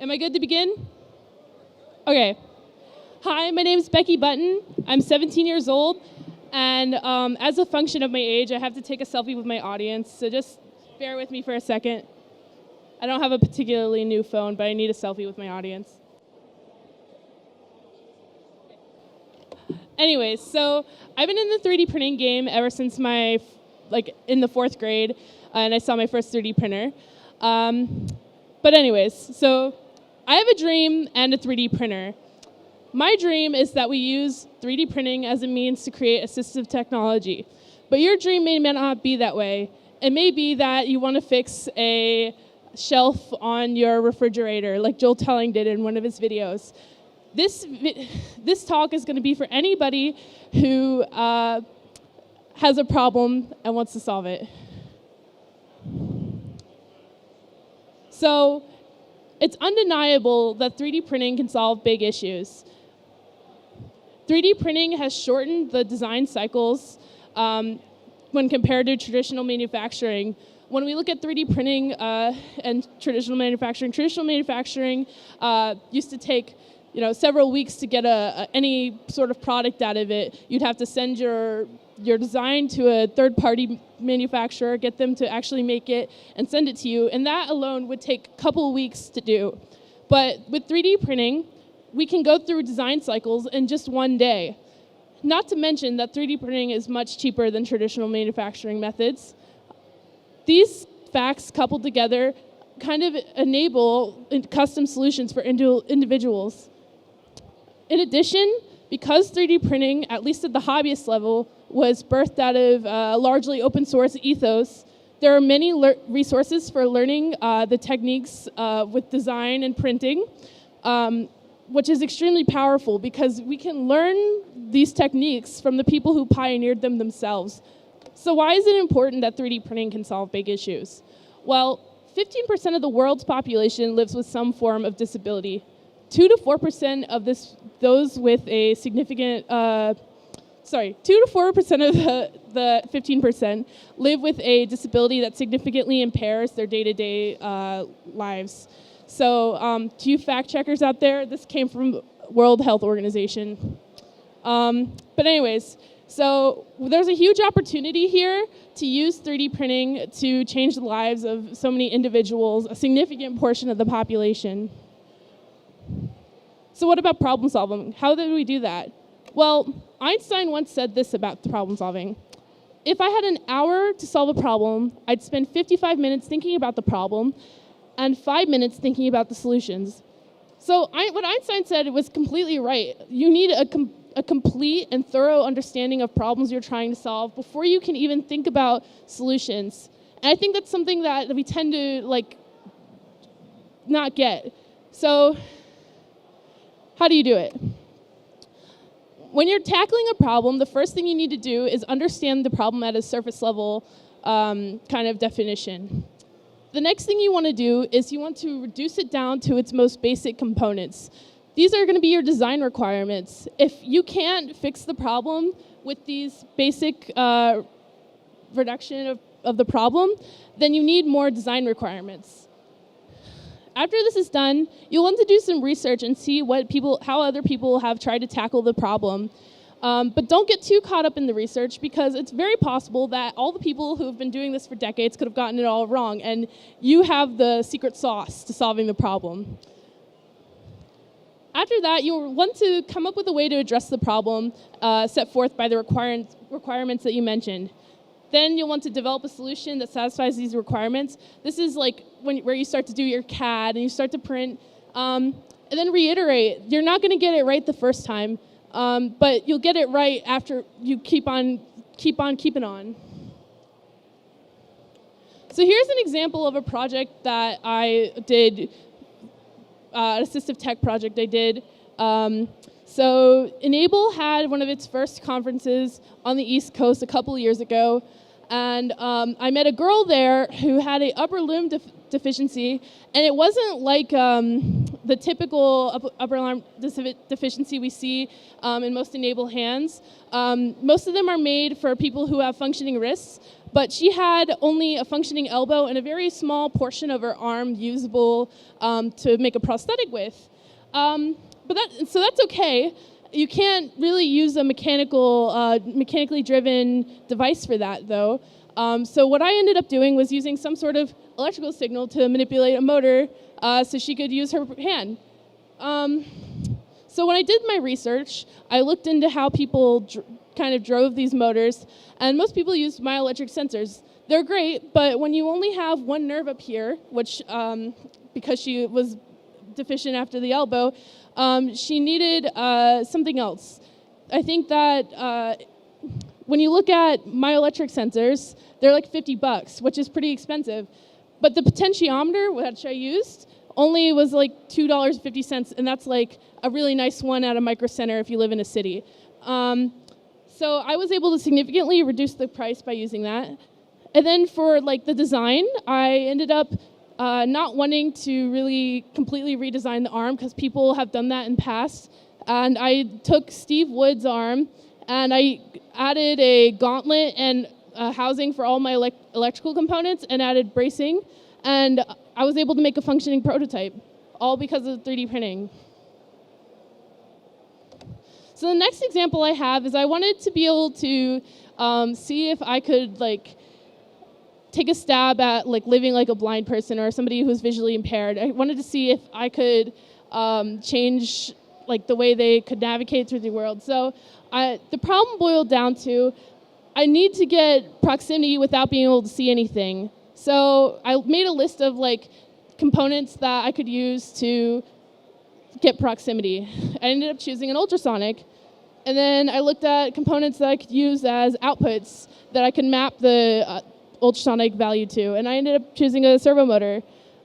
Am I good to begin? Okay. Hi, my name is Becky Button. I'm 17 years old, and as a function of my age, I have to take a selfie with my audience, so just bear with me for a second. I don't have a particularly new phone, but I need a selfie with my audience. Anyways, so I've been in the 3D printing game ever since in the 4th grade, and I saw my first 3D printer. But anyways, so I have a dream and a 3D printer. My dream is that we use 3D printing as a means to create assistive technology. But your dream may not be that way. It may be that you want to fix a shelf on your refrigerator, like Joel Telling did in one of his videos. This talk is going to be for anybody who has a problem and wants to solve it. So it's undeniable that 3D printing can solve big issues. 3D printing has shortened the design cycles when compared to traditional manufacturing. When we look at 3D printing and traditional manufacturing used to take several weeks to get any sort of product out of it. You'd have to send your design to a third-party manufacturer, get them to actually make it, and send it to you. And that alone would take a couple of weeks to do. But with 3D printing, we can go through design cycles in just one day. Not to mention that 3D printing is much cheaper than traditional manufacturing methods. These facts coupled together kind of enable custom solutions for individuals. In addition, because 3D printing, at least at the hobbyist level, was birthed out of a largely open source ethos, there are many resources for learning the techniques with design and printing, which is extremely powerful because we can learn these techniques from the people who pioneered them themselves. So why is it important that 3D printing can solve big issues? Well, 15% of the world's population lives with some form of disability. 2 to 4% of those with a significant, 2 to 4% of the 15% live with a disability that significantly impairs their day-to-day lives. So to you fact checkers out there, this came from World Health Organization. But anyways, so there's a huge opportunity here to use 3D printing to change the lives of so many individuals, a significant portion of the population. So what about problem solving? How did we do that? Well, Einstein once said this about problem solving. If I had an hour to solve a problem, I'd spend 55 minutes thinking about the problem and 5 minutes thinking about the solutions. So what Einstein said was completely right. You need a complete and thorough understanding of problems you're trying to solve before you can even think about solutions. And I think that's something that we tend to not get. So how do you do it? When you're tackling a problem, the first thing you need to do is understand the problem at a surface level kind of definition. The next thing you want to do is you want to reduce it down to its most basic components. These are going to be your design requirements. If you can't fix the problem with these basic reduction of the problem, then you need more design requirements. After this is done, you'll want to do some research and see how other people have tried to tackle the problem. But don't get too caught up in the research because it's very possible that all the people who have been doing this for decades could have gotten it all wrong, and you have the secret sauce to solving the problem. After that, you'll want to come up with a way to address the problem set forth by the requirements that you mentioned. Then you'll want to develop a solution that satisfies these requirements. This is where you start to do your CAD and you start to print, and then reiterate. You're not going to get it right the first time, but you'll get it right after you keep on keeping on. So here's an example of a project that I did, an assistive tech project I did. So Enable had one of its first conferences on the East Coast a couple of years ago, and I met a girl there who had an upper limb deficiency, and it wasn't like the typical upper arm deficiency we see in most enable hands. Most of them are made for people who have functioning wrists, but she had only a functioning elbow and a very small portion of her arm usable to make a prosthetic with. So that's okay. You can't really use a mechanically driven device for that, though. So what I ended up doing was using some sort of electrical signal to manipulate a motor so she could use her hand. So when I did my research, I looked into how people kind of drove these motors, and most people use myoelectric sensors. They're great, but when you only have one nerve up here, which because she was deficient after the elbow, she needed something else. I think that when you look at myoelectric sensors, they're like $50, which is pretty expensive. But the potentiometer, which I used, only was like $2.50, and that's like a really nice one at a micro center if you live in a city. So I was able to significantly reduce the price by using that. And then for like the design, I ended up not wanting to really completely redesign the arm because people have done that in the past. And I took Steve Wood's arm and I added a gauntlet and housing for all my electrical components and added bracing. And I was able to make a functioning prototype, all because of 3D printing. So the next example I have is I wanted to be able to see if I could take a stab at living like a blind person or somebody who's visually impaired. I wanted to see if I could change the way they could navigate through the world. So the problem boiled down to I need to get proximity without being able to see anything. So I made a list of components that I could use to get proximity. I ended up choosing an ultrasonic, and then I looked at components that I could use as outputs that I could map the ultrasonic value to, and I ended up choosing a servo motor.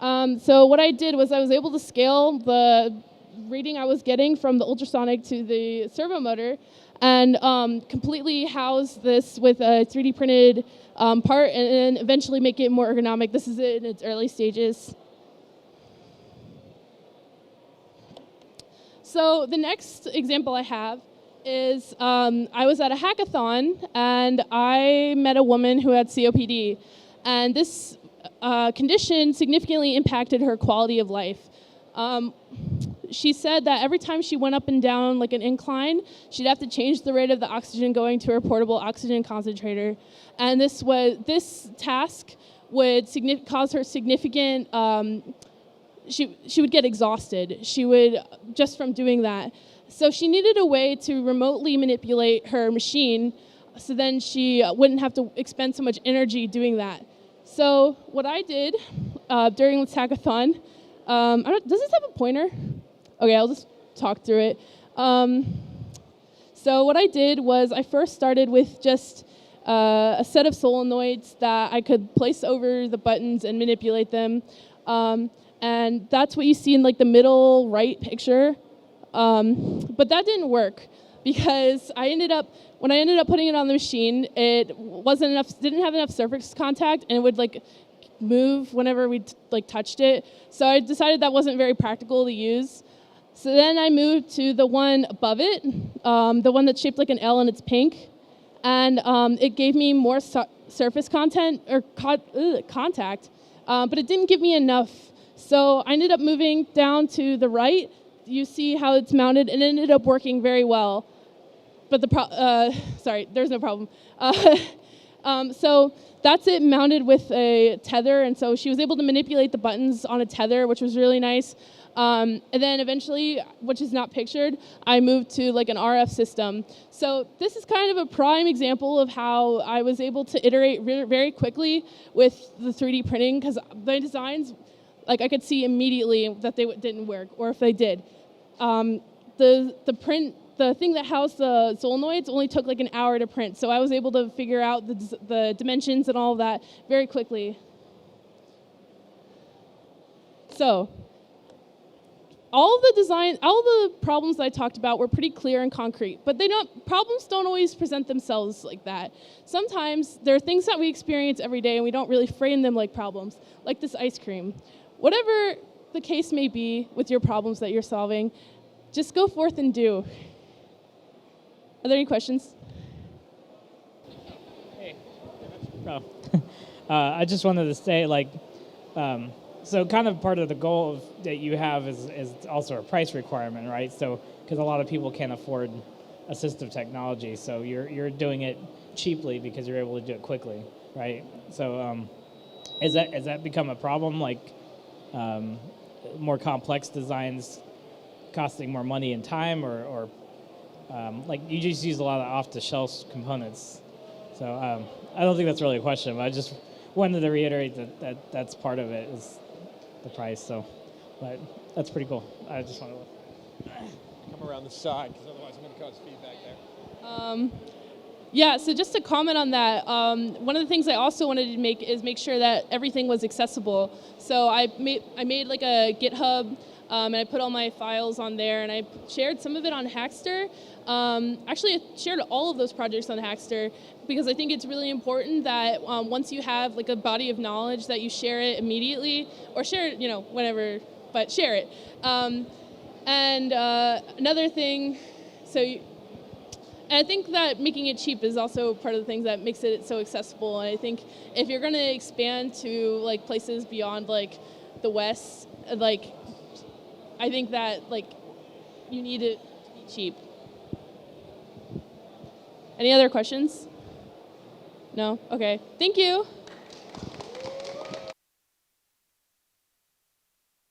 So what I did was I was able to scale the reading I was getting from the ultrasonic to the servo motor and completely house this with a 3D printed part and then eventually make it more ergonomic. This is it in its early stages. So the next example I have is I was at a hackathon and I met a woman who had COPD, and this condition significantly impacted her quality of life. She said that every time she went up and down an incline, she'd have to change the rate of the oxygen going to her portable oxygen concentrator, and this task would cause her significant. She would get exhausted. She would just from doing that. So she needed a way to remotely manipulate her machine so then she wouldn't have to expend so much energy doing that. So what I did during this hackathon, does this have a pointer? Okay, I'll just talk through it. So what I did was I first started with just a set of solenoids that I could place over the buttons and manipulate them. And that's what you see in the middle right picture. But that didn't work because when I ended up putting it on the machine, it didn't have enough surface contact, and it would move whenever we touched it. So I decided that wasn't very practical to use. So then I moved to the one above it, the one that's shaped like an L and it's pink, and it gave me more surface contact, but it didn't give me enough. So I ended up moving down to the right. You see how it's mounted, and it ended up working very well. But sorry, there's no problem. So that's it mounted with a tether, and so she was able to manipulate the buttons on a tether, which was really nice. And then eventually, which is not pictured, I moved to an RF system. So this is kind of a prime example of how I was able to iterate very quickly with the 3D printing, because my designs, I could see immediately that they didn't work, or if they did. The thing that housed the solenoids only took an hour to print, so I was able to figure out the dimensions and all of that very quickly. So all the problems that I talked about were pretty clear and concrete, but problems don't always present themselves like that. Sometimes there are things that we experience every day and we don't really frame them like problems, like this ice cream. Whatever the case may be with your problems that you're solving, just go forth and do. Are there any questions? Hey. Oh. I just wanted to say, like, so kind of part of the goal that you have is also a price requirement, right? So, because a lot of people can't afford assistive technology, so you're doing it cheaply because you're able to do it quickly, right? So, has that become a problem? Like, more complex designs costing more money and time, or like you just use a lot of off-the-shelf components. So I don't think that's really a question, but I just wanted to reiterate that that's part of it is the price. So, but that's pretty cool. I just wanted to come around the side because otherwise I'm going to cause feedback there. Yeah, so just to comment on that, one of the things I also wanted to make sure that everything was accessible. So I made like a GitHub, and I put all my files on there, and I shared some of it on Hackster. Actually, I shared all of those projects on Hackster because I think it's really important that once you have like a body of knowledge that you share it immediately, or share it, whenever, but share it. And another thing, and I think that making it cheap is also part of the things that makes it so accessible. And I think if you're going to expand to like places beyond like the West, like I think that like you need it to be cheap. Any other questions? No? Okay. Thank you.